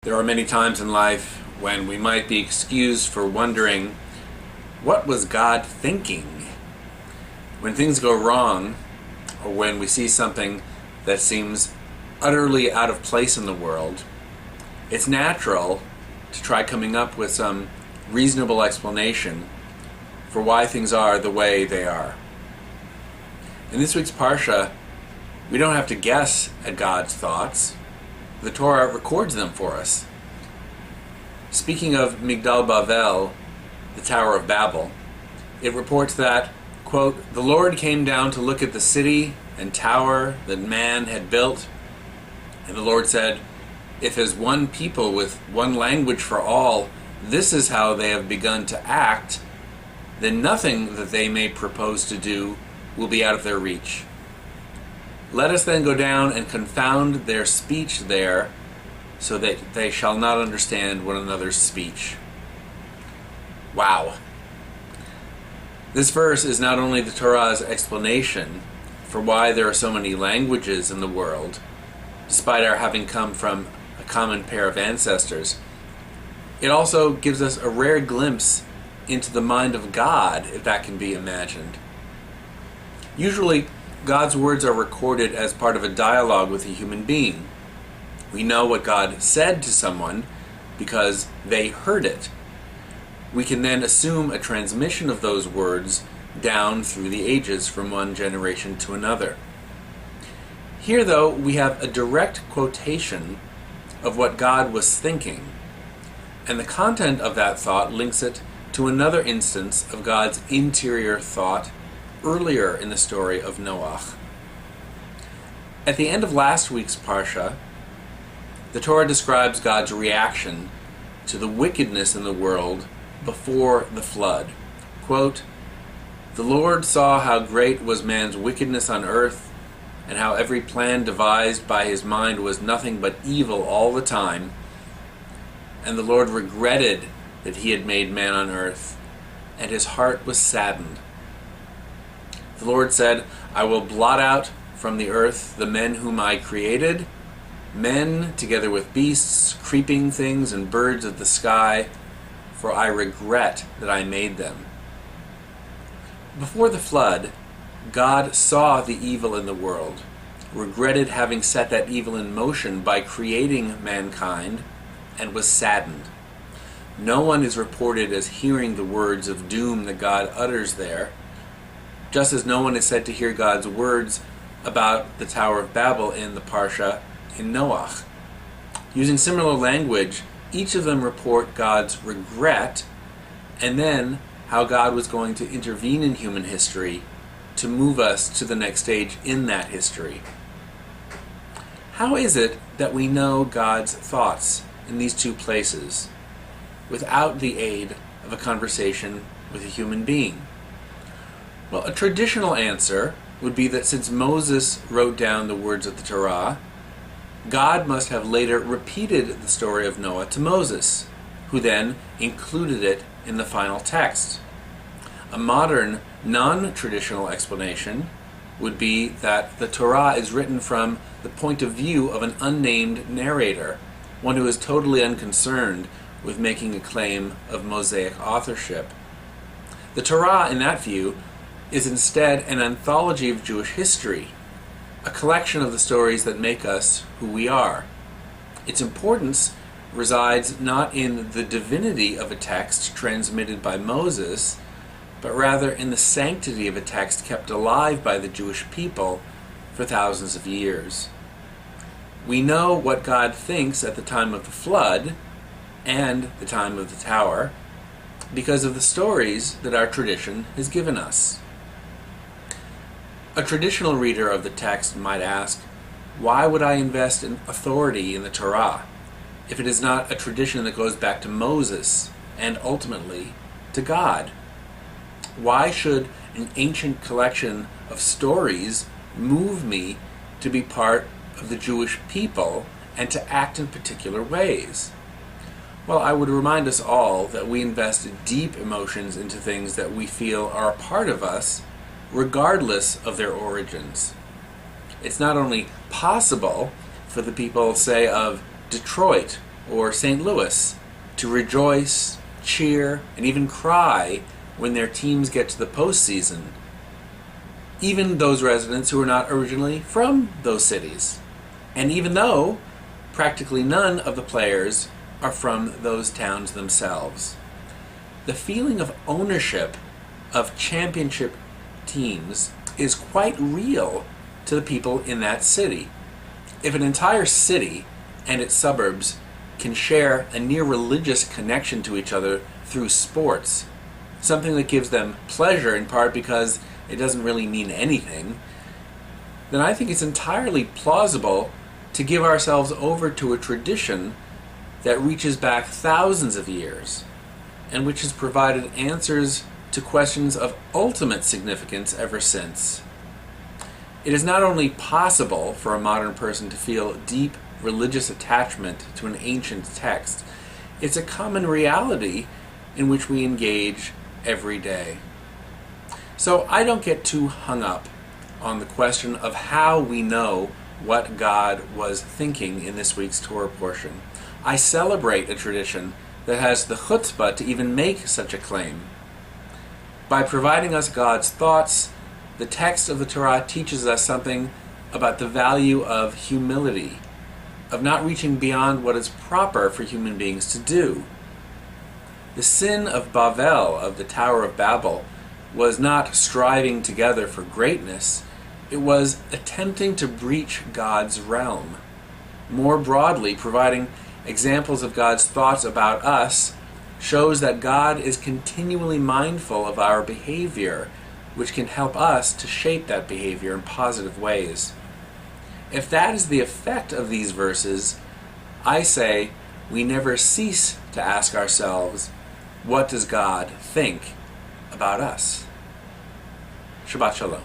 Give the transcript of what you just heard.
There are many times in life when we might be excused for wondering, what was God thinking? When things go wrong, or when we see something that seems utterly out of place in the world, it's natural to try coming up with some reasonable explanation for why things are the way they are. In this week's Parsha, we don't have to guess at God's thoughts. The Torah records them for us. Speaking of Migdal Bavel, the Tower of Babel, it reports that, quote, "The Lord came down to look at the city and tower that man had built, and the Lord said, if as one people with one language for all, this is how they have begun to act, then nothing that they may propose to do will be out of their reach. Let us then go down and confound their speech there, so that they shall not understand one another's speech." Wow. This verse is not only the Torah's explanation for why there are so many languages in the world, despite our having come from a common pair of ancestors, it also gives us a rare glimpse into the mind of God, if that can be imagined. Usually, God's words are recorded as part of a dialogue with a human being. We know what God said to someone because they heard it. We can then assume a transmission of those words down through the ages from one generation to another. Here, though, we have a direct quotation of what God was thinking, and the content of that thought links it to another instance of God's interior thought earlier in the story of Noakh. At the end of last week's Parsha, the Torah describes God's reaction to the wickedness in the world before the flood. Quote, "The Lord saw how great was man's wickedness on earth, and how every plan devised by his mind was nothing but evil all the time. And the Lord regretted that he had made man on earth, and his heart was saddened. The Lord said, I will blot out from the earth the men whom I created, men together with beasts, creeping things, and birds of the sky, for I regret that I made them." Before the flood, God saw the evil in the world, regretted having set that evil in motion by creating mankind, and was saddened. No one is reported as hearing the words of doom that God utters there, just as no one is said to hear God's words about the Tower of Babel in the Parsha in Noakh. Using similar language, each of them report God's regret, and then how God was going to intervene in human history to move us to the next stage in that history. How is it that we know God's thoughts in these two places without the aid of a conversation with a human being? Well, a traditional answer would be that since Moses wrote down the words of the Torah, God must have later repeated the story of Noah to Moses, who then included it in the final text. A modern, non-traditional explanation would be that the Torah is written from the point of view of an unnamed narrator, one who is totally unconcerned with making a claim of Mosaic authorship. The Torah, in that view, is instead an anthology of Jewish history, a collection of the stories that make us who we are. Its importance resides not in the divinity of a text transmitted by Moses, but rather in the sanctity of a text kept alive by the Jewish people for thousands of years. We know what God thinks at the time of the flood and the time of the tower because of the stories that our tradition has given us. A traditional reader of the text might ask, why would I invest in authority in the Torah if it is not a tradition that goes back to Moses and ultimately to God? Why should an ancient collection of stories move me to be part of the Jewish people and to act in particular ways? Well, I would remind us all that we invest deep emotions into things that we feel are a part of us, regardless of their origins. It's not only possible for the people, say, of Detroit or St. Louis to rejoice, cheer, and even cry when their teams get to the postseason, even those residents who are not originally from those cities, and even though practically none of the players are from those towns themselves. The feeling of ownership of championship teams is quite real to the people in that city. If an entire city and its suburbs can share a near religious connection to each other through sports, something that gives them pleasure in part because it doesn't really mean anything, then I think it's entirely plausible to give ourselves over to a tradition that reaches back thousands of years and which has provided answers to questions of ultimate significance ever since. It is not only possible for a modern person to feel deep religious attachment to an ancient text, it's a common reality in which we engage every day. So I don't get too hung up on the question of how we know what God was thinking in this week's Torah portion. I celebrate a tradition that has the chutzpah to even make such a claim. By providing us God's thoughts, the text of the Torah teaches us something about the value of humility, of not reaching beyond what is proper for human beings to do. The sin of Bavel, of the Tower of Babel, was not striving together for greatness. It was attempting to breach God's realm. More broadly, providing examples of God's thoughts about us shows that God is continually mindful of our behavior, which can help us to shape that behavior in positive ways. If that is the effect of these verses, I say we never cease to ask ourselves, what does God think about us? Shabbat Shalom.